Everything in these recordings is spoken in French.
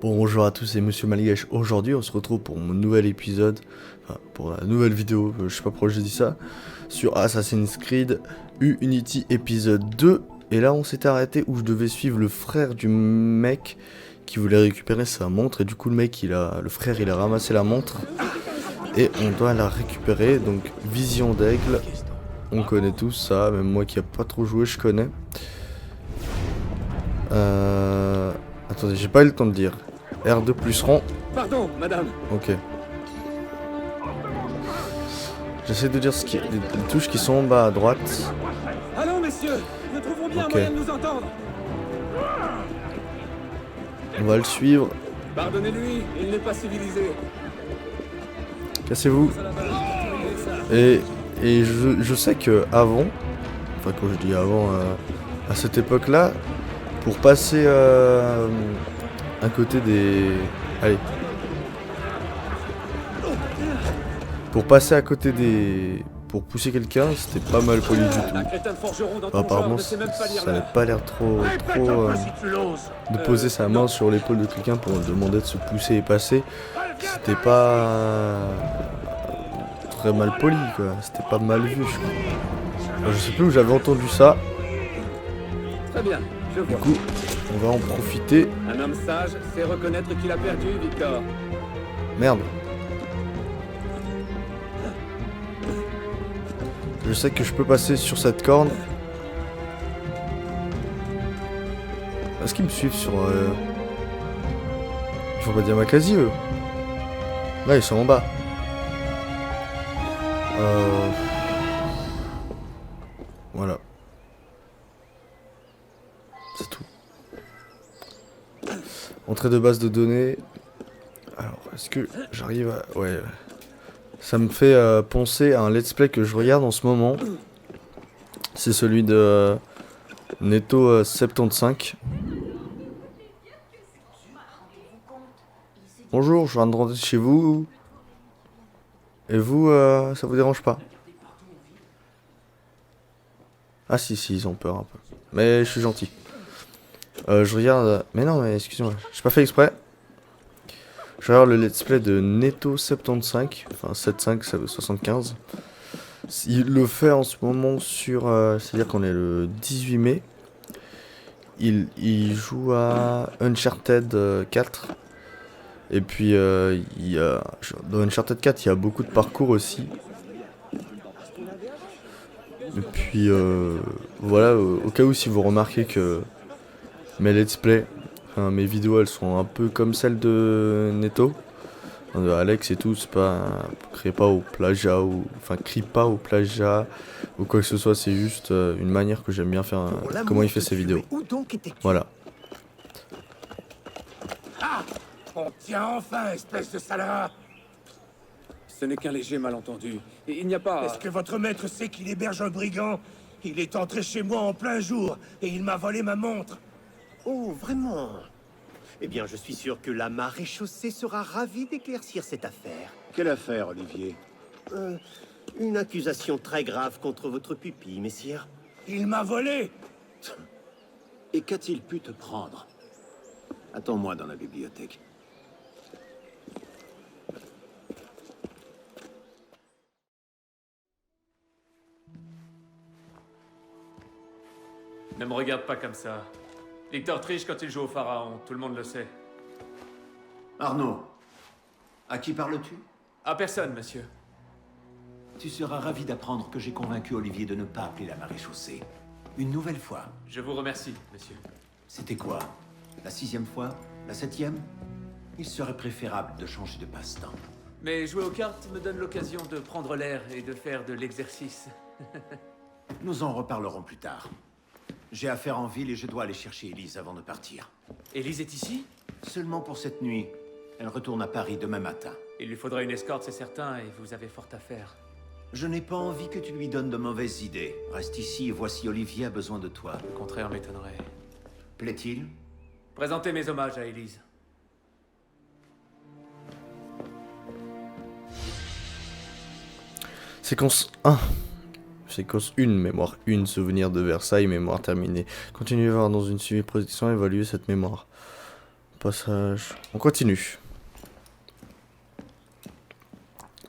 Bonjour à tous, c'est Monsieur Malgache. Aujourd'hui, on se retrouve pour mon nouvel épisode, enfin pour la nouvelle vidéo, je sais pas pourquoi j'ai dit ça, sur Assassin's Creed Unity épisode 2. Et là, on s'était arrêté où je devais suivre le frère du mec qui voulait récupérer sa montre. Et du coup, le frère, il a ramassé la montre et on doit la récupérer. Donc, vision d'aigle, on connaît tous ça, même moi qui a pas trop joué, je connais. Attendez, j'ai pas eu le temps de dire. R2 plus rond. Pardon, madame. Ok. J'essaie de dire les touches qui sont en bas à droite. Allons, messieurs, nous trouverons bien Ok. un moyen de nous entendre. On va le suivre. Pardonnez-lui, il n'est pas civilisé. Cassez-vous. Et je sais que avant, enfin quand je dis avant, à cette époque-là, pour passer à côté des... Allez. Pour passer à côté des... Pour pousser quelqu'un, c'était pas mal poli du Un tout. crétin de forgeron dans ton genre Apparemment, ne sait même pas lire ça n'avait l'heure. pas l'air trop... de poser sa main sur l'épaule de quelqu'un pour lui demander de se pousser et passer. C'était pas... très mal poli, quoi. C'était pas mal vu, je crois. Alors, je sais plus où j'avais entendu ça. Très bien, je Du vois. coup, on va en profiter. Un homme sage sait reconnaître qu'il a perdu, Victor. Merde. Je sais que je peux passer sur cette corne. Est-ce qu'ils me suivent sur... Ils font pas dire ma quasi, eux. Là, ils sont en bas. Voilà. C'est tout. Entrée de base de données. Alors, est-ce que j'arrive à... Ouais. Ça me fait penser à un let's play que je regarde en ce moment. C'est celui de Netto 75. Bonjour, je viens de rentrer chez vous. Et vous, ça vous dérange pas? Ah si, ils ont peur un peu. Mais je suis gentil. Je regarde... Mais non, mais excusez-moi, j'ai pas fait exprès. Je regarde le let's play de Netto 75. Enfin, 75, ça veut 75. Il le fait en ce moment sur... c'est-à-dire qu'on est le 18 mai. Il joue à Uncharted 4. Et puis, dans Uncharted 4, il y a beaucoup de parcours aussi. Et puis, voilà, au cas où si vous remarquez que mes let's play, enfin, mes vidéos, elles sont un peu comme celles de Netto, de Alex et tout, c'est pas... Crée pas au plagiat, ou... Enfin, crie pas au plagiat, ou quoi que ce soit, c'est juste une manière que j'aime bien faire, comment il fait ses vidéos. Voilà. On tient enfin, espèce de salade. Ce n'est qu'un léger malentendu. Il n'y a pas... Est-ce que votre maître sait qu'il héberge un brigand? Il est entré chez moi en plein jour et il m'a volé ma montre. Oh, vraiment? Eh bien, je suis sûr que la maréchaussée sera ravie d'éclaircir cette affaire. Quelle affaire, Olivier? Une accusation très grave contre votre pupille, messire. Il m'a volé. Et qu'a-t-il pu te prendre? Attends-moi dans la bibliothèque. Ne me regarde pas comme ça. Victor triche quand il joue au pharaon, tout le monde le sait. Arnaud, à qui parles-tu? À personne, monsieur. Tu seras ravi d'apprendre que j'ai convaincu Olivier de ne pas appeler la maréchaussée. Une nouvelle fois. Je vous remercie, monsieur. C'était quoi? La 6e fois? La 7e? Il serait préférable de changer de passe-temps. Mais jouer aux cartes me donne l'occasion de prendre l'air et de faire de l'exercice. Nous en reparlerons plus tard. J'ai affaire en ville et je dois aller chercher Élise avant de partir. Élise est ici? Seulement pour cette nuit. Elle retourne à Paris demain matin. Il lui faudra une escorte, c'est certain, et vous avez fort à faire. Je n'ai pas envie que tu lui donnes de mauvaises idées. Reste ici et voici Olivier a besoin de toi. Le contraire m'étonnerait. Plaît-il? Présentez mes hommages à Élise. Séquence 1. Séquence 1, mémoire 1, souvenir de Versailles, mémoire terminée. Continuez à voir dans une suivi protection, évaluer cette mémoire. passage. On continue.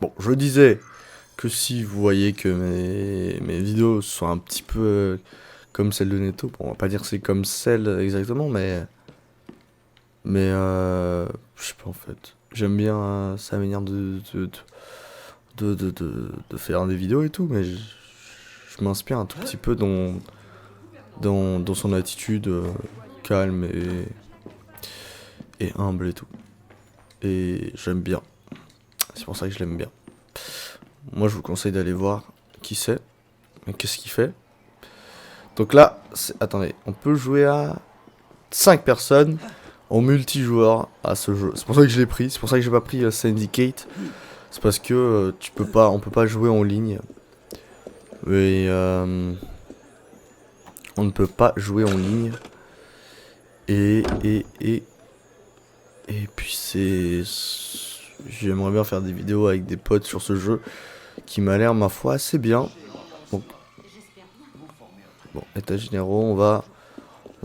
Bon, je disais que si vous voyez que mes vidéos sont un petit peu comme celle de Netto, bon, on va pas dire que c'est comme celle exactement, mais je sais pas en fait. J'aime bien sa manière de faire des vidéos et tout, mais je m'inspire un tout petit peu dans son attitude calme et humble et tout. Et j'aime bien. C'est pour ça que je l'aime bien. Moi, je vous conseille d'aller voir qui c'est. Mais qu'est-ce qu'il fait? Donc là, attendez, on peut jouer à 5 personnes en multijoueur à ce jeu. C'est pour ça que je l'ai pris. C'est pour ça que j'ai pas pris Syndicate. C'est parce que on peut pas jouer en ligne. Et on ne peut pas jouer en ligne. Et puis j'aimerais bien faire des vidéos avec des potes sur ce jeu qui m'a l'air, ma foi, assez bien. Donc, bon, états généraux, on va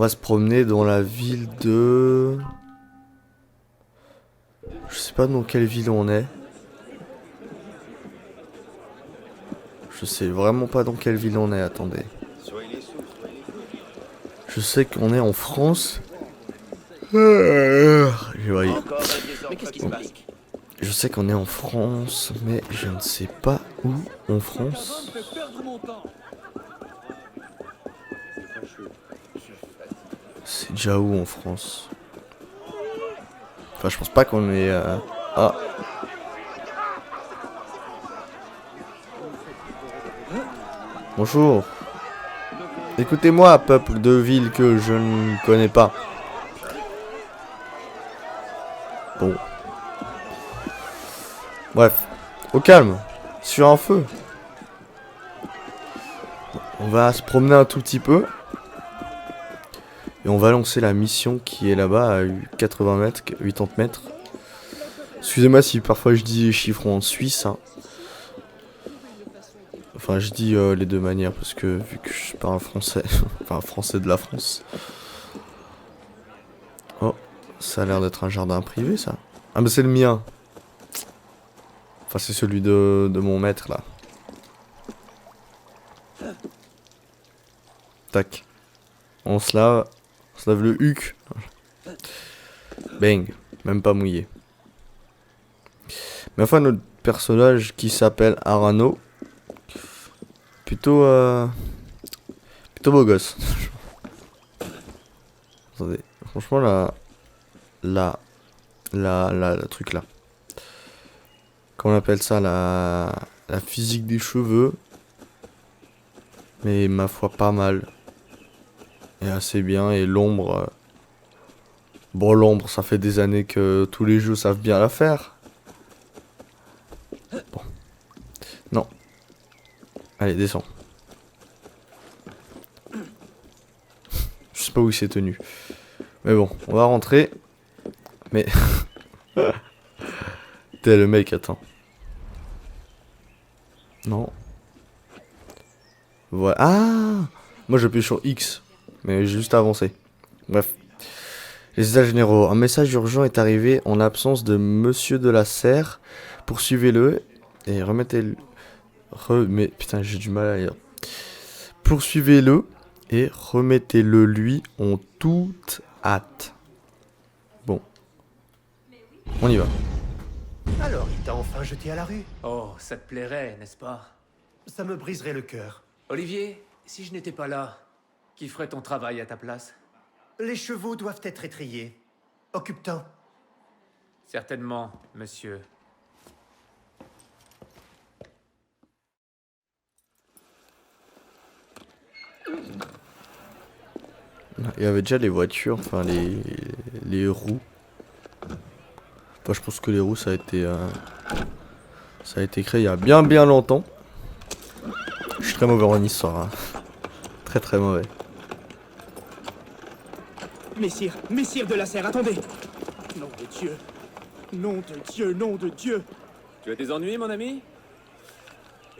se promener dans la ville de... Je sais pas dans quelle ville on est. Je sais vraiment pas dans quelle ville on est, attendez. Je sais qu'on est en France. Mais qu'est-ce qui se passe? Je sais qu'on est en France, mais je ne sais pas où en France. C'est déjà où en France? Enfin, je pense pas qu'on est... Ah. Bonjour. Écoutez-moi, peuple de ville que je ne connais pas. Bon. Bref. Au calme. Sur un feu. On va se promener un tout petit peu. Et on va lancer la mission qui est là-bas à 80 mètres, 80 mètres. Excusez-moi si parfois je dis les chiffres en suisse. Hein. Enfin, je dis les deux manières parce que vu que je parle français, enfin français de la France. Oh, ça a l'air d'être un jardin privé ça. Ah mais c'est le mien. Enfin c'est celui de mon maître là. Tac. On se lave le huc. Bang, même pas mouillé. Mais enfin notre personnage qui s'appelle Arano. Plutôt beau gosse. Attendez, franchement la truc là. Comment on appelle ça, la physique des cheveux. Mais ma foi pas mal. Et assez bien, et l'ombre. Bon, l'ombre, ça fait des années que tous les jeux savent bien la faire. Bon. Non. Allez, descends. Je sais pas où il s'est tenu. Mais bon, on va rentrer. Mais... T'es le mec, attends. Non. Voilà. Ah! Moi j'appuie sur X. Mais j'ai juste avancé. Bref. Les états généraux. Un message urgent est arrivé en l'absence de Monsieur de la Serre. Poursuivez-le et remettez-le... Putain, j'ai du mal à lire. Poursuivez-le et remettez-le lui en toute hâte. Bon. On y va. Alors, il t'a enfin jeté à la rue? Oh, ça te plairait, n'est-ce pas? Ça me briserait le cœur. Olivier, si je n'étais pas là, qui ferait ton travail à ta place? Les chevaux doivent être étrillés. Occupe-t'en. Certainement, monsieur. Il y avait déjà les voitures, enfin les roues. Enfin, je pense que les roues ça a été créé il y a bien longtemps. Je suis très mauvais en histoire, hein. Très mauvais. Messire de la Serre, attendez! Nom de Dieu! Nom de Dieu, nom de Dieu! Tu as des ennuis, mon ami?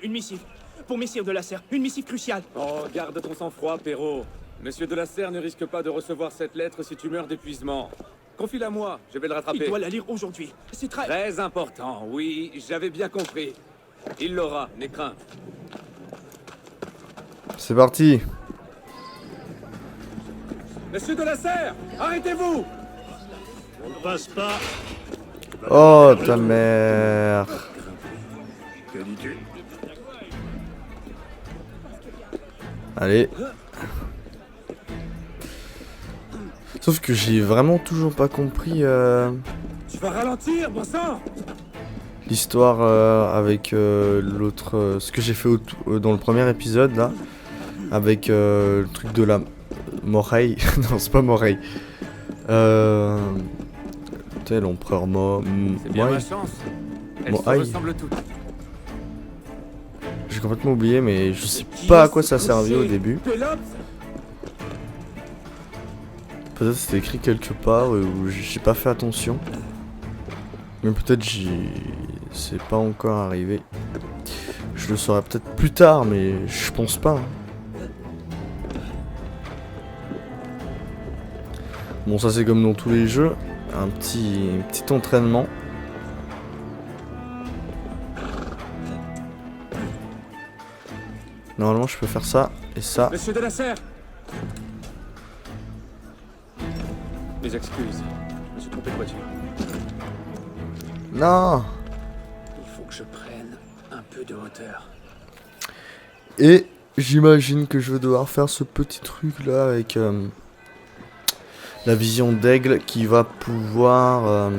Une missive. Pour Messire de la Serre, une missive cruciale. Oh, garde ton sang-froid, Perrault. Monsieur de la Serre ne risque pas de recevoir cette lettre si tu meurs d'épuisement. Confie-la moi, je vais le Il rattraper. doit la lire aujourd'hui. C'est très... Très important, oui, j'avais bien compris. Il l'aura, n'aie crainte. C'est parti. Monsieur de la Serre, arrêtez-vous! On ne passe pas. Oh ta mère. Quelle idée. Allez. Sauf que j'ai vraiment toujours pas compris Tu vas ralentir, bon sang! l'histoire avec l'autre... ce que j'ai fait dans le premier épisode là. Avec le truc de la... Moreille. Non, c'est pas Moreille. Tu sais, l'empereur C'est bien ma chance. Elles se Aïe. ressemblent toutes. J'ai complètement oublié, mais je sais pas à quoi ça servait au début. Pélops! Peut-être c'était écrit quelque part où j'ai pas fait attention. Mais peut-être c'est pas encore arrivé. Je le saurai peut-être plus tard, mais je pense pas. Bon, ça c'est comme dans tous les jeux, un petit entraînement. Normalement, je peux faire ça et ça. Monsieur de la Serre! Mes excuses, je me suis trompé de voiture. Non. Il faut que je prenne un peu de hauteur. Et j'imagine que je vais devoir faire ce petit truc là avec la vision d'aigle qui va pouvoir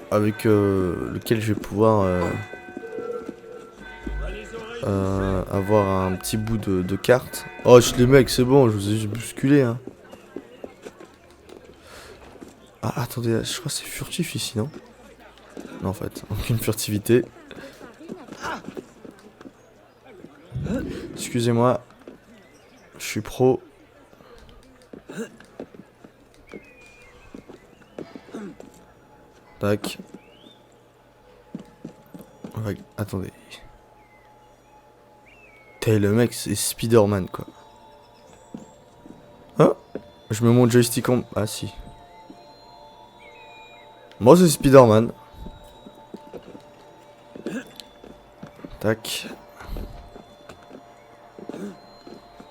avec lequel je vais pouvoir avoir un petit bout de carte. Oh les mecs, c'est bon, je vous ai juste bousculé hein. Ah attendez, je crois que c'est furtif ici, non? Non en fait, aucune furtivité. Excusez-moi, je suis pro. Tac. Ouais, attendez. T'es le mec, c'est Spider-Man quoi. Ah, je me montre joystick en... Ah si. Moi c'est Spider-Man. Tac.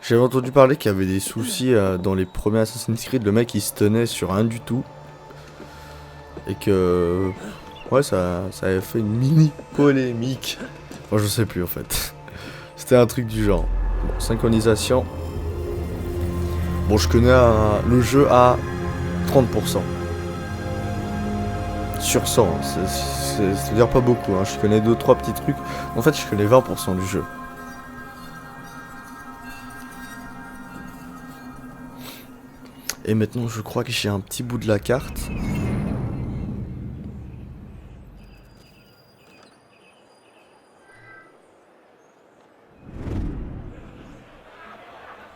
J'avais entendu parler qu'il y avait des soucis dans les premiers Assassin's Creed. Le mec il se tenait sur rien du tout. Et que... Ouais, ça avait fait une mini polémique. Enfin, je sais plus en fait. C'était un truc du genre. Bon, synchronisation. Bon, je connais le jeu à 30%. Sur 100. C'est-à-dire pas beaucoup. Hein. Je connais 2-3 petits trucs. En fait, je connais 20% du jeu. Et maintenant, je crois que j'ai un petit bout de la carte.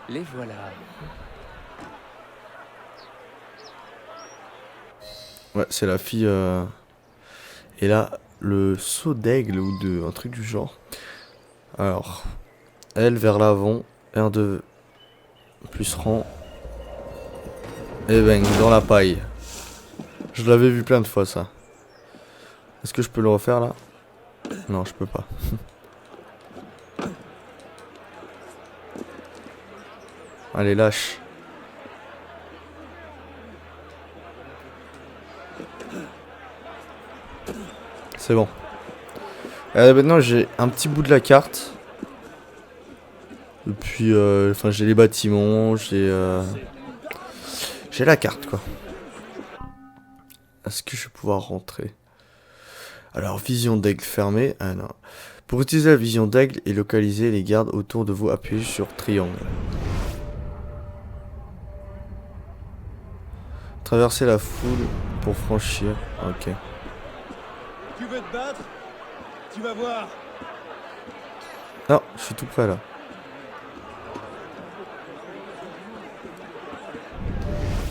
Les voilà. Ouais, c'est la fille. Et là, le saut d'aigle ou un truc du genre. Alors, elle vers l'avant, R2 plus rang. Et bang, dans la paille. Je l'avais vu plein de fois ça. Est-ce que je peux le refaire là? Non, je peux pas. Allez, lâche. C'est bon. Maintenant j'ai un petit bout de la carte. Et puis, enfin j'ai les bâtiments, j'ai la carte quoi. Est-ce que je vais pouvoir rentrer? Alors, vision d'aigle fermée. Ah non. Pour utiliser la vision d'aigle et localiser les gardes autour de vous, appuyez sur triangle. Traverser la foule pour franchir. Ok. Tu veux te battre? Tu vas voir. Non, je suis tout prêt là.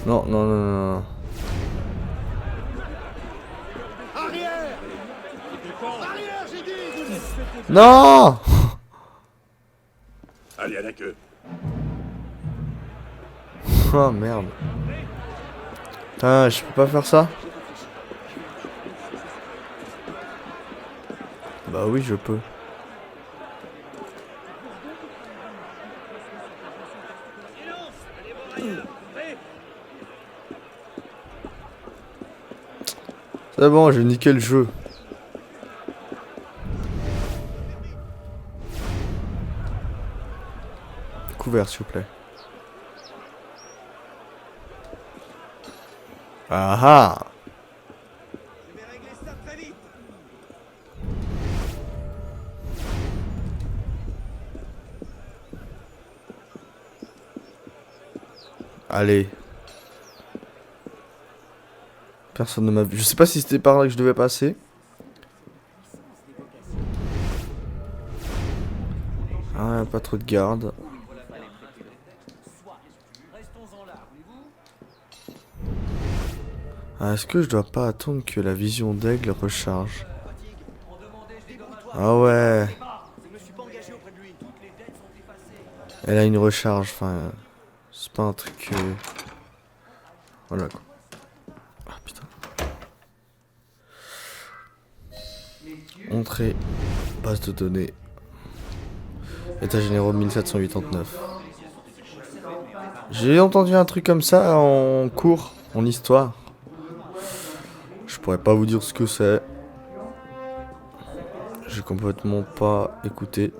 Non, non, non, non, non. Arrière! Arrière, j'ai dit! Non! Allez à la queue. Oh merde. Putain, je peux pas faire ça? Bah oui, je peux. C'est bon, j'ai niqué le jeu. Couvert, s'il vous plaît. Ah ah! Allez. Personne ne m'a vu. Je sais pas si c'était par là que je devais passer. Ah, pas trop de garde. Ah, est-ce que je dois pas attendre que la vision d'aigle recharge? Ah ouais. Elle a une recharge, enfin... c'est pas un truc... Voilà quoi. Ah putain. Entrée. Base de données. État généraux 1789. J'ai entendu un truc comme ça en cours, en histoire. Je pourrais pas vous dire ce que c'est. J'ai complètement pas écouté.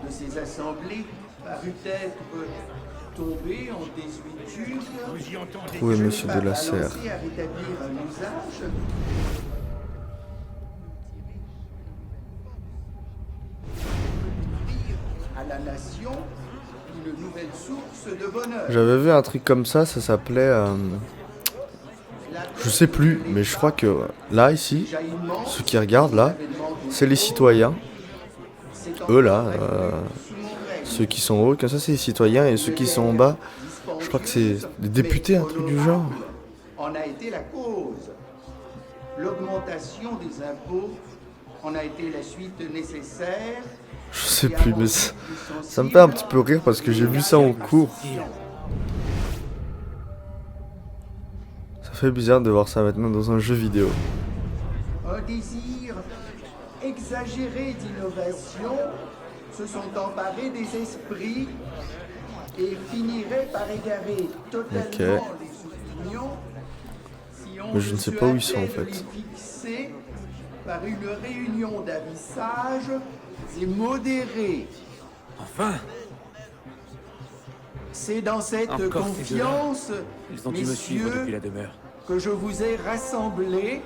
De ces assemblées parut être tombée en désuétude. Oui, monsieur de la Serre. À rétablir un usage. À la nation une nouvelle source de bonheur. J'avais vu un truc comme ça s'appelait... je sais plus, mais je crois que là, ici, ceux qui regardent là, c'est les citoyens. Eux là, ceux qui sont en haut, comme ça c'est les citoyens, et ceux qui sont en bas, je crois que c'est des députés, un truc du genre. En a été la cause. L'augmentation des impôts en a été la suite nécessaire. Je sais plus, mais ça me fait un petit peu rire parce que j'ai vu ça en cours. Ça fait bizarre de voir ça maintenant dans un jeu vidéo. Un désir exagéré d'innovation se sont emparés des esprits et finiraient par égarer totalement les opinions si on mais je ne sais pas où ils sont en fait. fixés par une réunion d'avis sages et modérés. Enfin! C'est dans cette Encore ces deux-là. confiance, Ils ont dû me suivre messieurs, depuis la demeure. que je vous ai rassemblés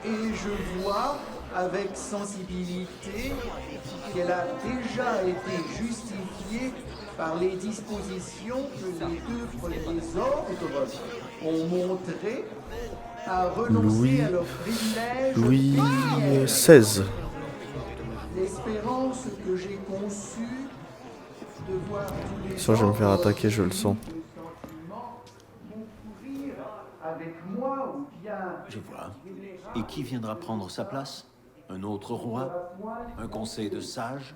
et je vois avec sensibilité qu'elle a déjà été justifiée par les dispositions que les deux premiers ordres ont montrées à renoncer à leur privilège Louis pécuniaire. XVI. L'espérance que j'ai conçue de voir tous les Ça, je vais me faire ordres attaquer, je le sens. vont courir avec moi ou bien Je vois. Et qui viendra prendre sa place? Un autre roi? Un conseil de sages?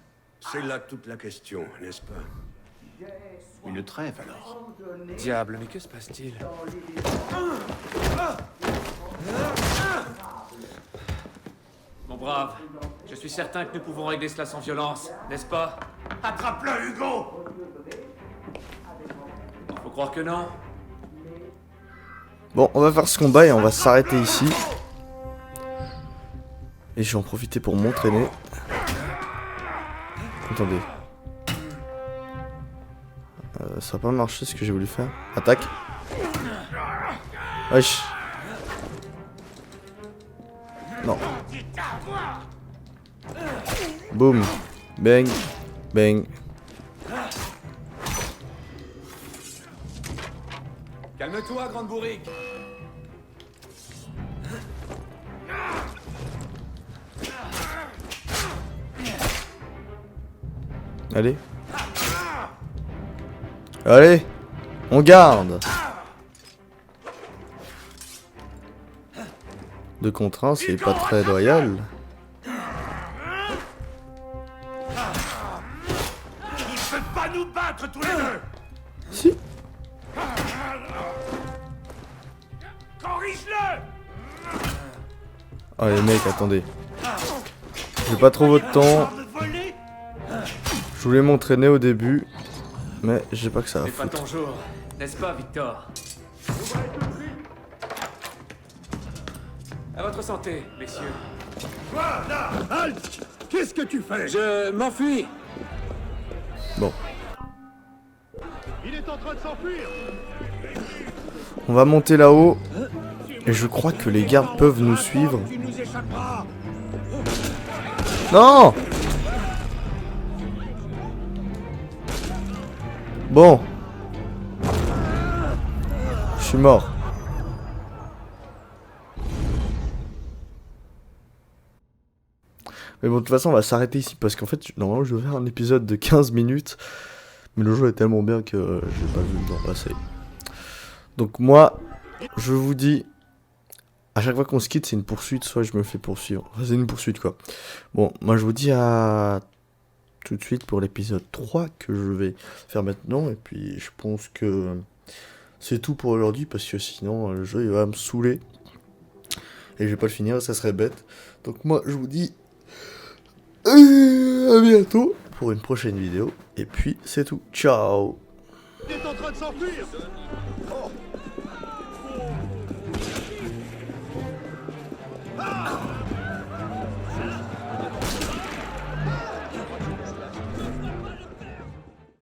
C'est là toute la question, n'est-ce pas? Une trêve alors? Diable, mais que se passe-t-il? Mon brave, je suis certain que nous pouvons régler cela sans violence, n'est-ce pas? Attrape-le, Hugo! Faut croire que non. Bon, on va faire ce combat et on va s'arrêter ici. Et je vais en profiter pour m'entraîner. Attendez. Ça va pas marcher ce que j'ai voulu faire. Attaque. Wesh. Non. Boum. Bang. Bang. Calme-toi, grande bourrique. Allez. Allez. On garde. 2 contre 1, c'est pas très loyal. Il peut pas nous battre tous les deux. Si. Corrige-le. Oh les mecs, attendez. J'ai pas trop votre temps. Je voulais m'entraîner au début, mais j'ai pas que ça à C'est pas foutre. ton jour, n'est-ce pas, Victor? À votre santé, messieurs. Toi, là, halte. Qu'est-ce que tu fais? Je m'enfuis. Bon, Il est en train de s'enfuir. on va monter là-haut. Et je crois que les gardes peuvent nous suivre. Tu nous échapperas. Non! Bon. Je suis mort. Mais bon, de toute façon, on va s'arrêter ici parce qu'en fait, normalement, je devais faire un épisode de 15 minutes. Mais le jeu est tellement bien que j'ai pas vu le temps passer. Donc, moi, je vous dis, à chaque fois qu'on se quitte, c'est une poursuite, soit je me fais poursuivre. Enfin, c'est une poursuite, quoi. Bon, moi, je vous dis à tout de suite pour l'épisode 3 que je vais faire maintenant. Et puis, je pense que c'est tout pour aujourd'hui parce que sinon, le jeu, il va me saouler. Et je vais pas le finir, ça serait bête. Donc, moi, je vous dis à bientôt pour une prochaine vidéo. Et puis, c'est tout. Ciao! Il est en train de s'enfuir. Oh.